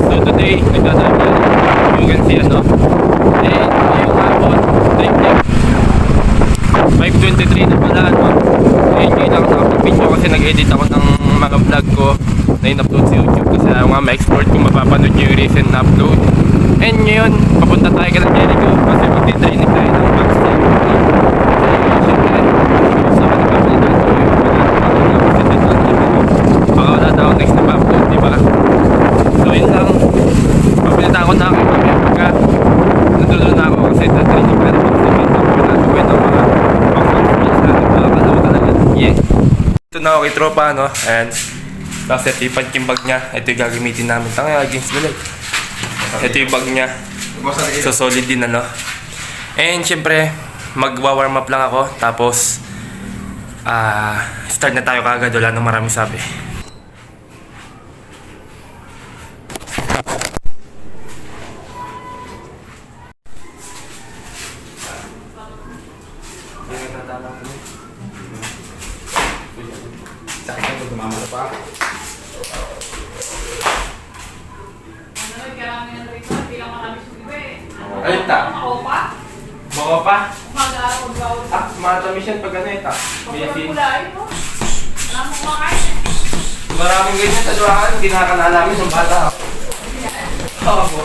So today, nagdadaan you can see ano. And ngayong hapon, time check 5:23 na pala ano. And ngayon ako nakapag-video kasi nag-edit ako ng mga vlog ko na in-upload sa YouTube kasi ayaw nga ma-export kung mapapanood nyo yung recent na upload. And ngayon, papunta tayo kay Jericho kasi magti-training tayo ng backstage. Baka wala na ako next na pa-upload, diba? So yun lang, papilitan ko na ako yung mamaya pagka natuloy na ako kasi na-training pa naman sa video ko na gawin ng mga background skills natin. Makakalawa talaga. Yeah! Ito na ako kay tropa, no? And tapos ito yung punching bag niya. Ito yung gagamitin namin. Tanga, jeans dalag. Ito yung bag niya. So solid din, ano? And syempre, magwa-warm up lang ako. Tapos, start na tayo kaagad. Wala nang marami sabi. Ayun ta. Baka pa? Matamis yan pag ano ito. Maraming ganyan sa duwakan, hindi nakakalalamin ng bata. Oo po.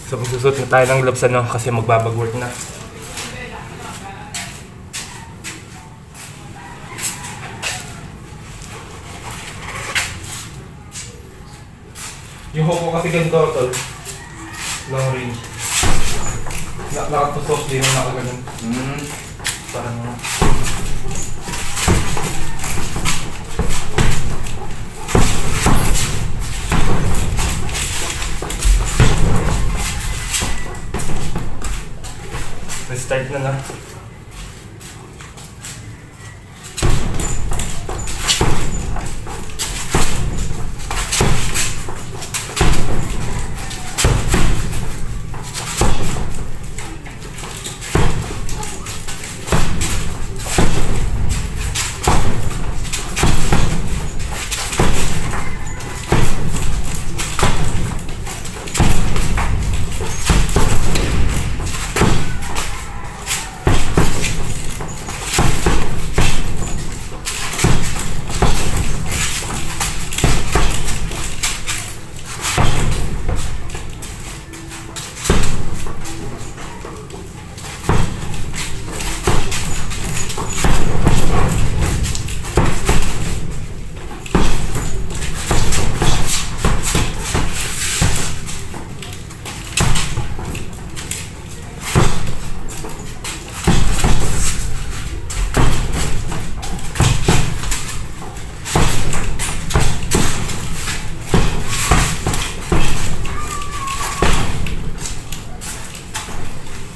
So magsusot na tayo ng gloves ano kasi magbabag-work na. Yung hoko kasi ganito tol. Long range. Nakatusok din na ako ganun. Parang start na na.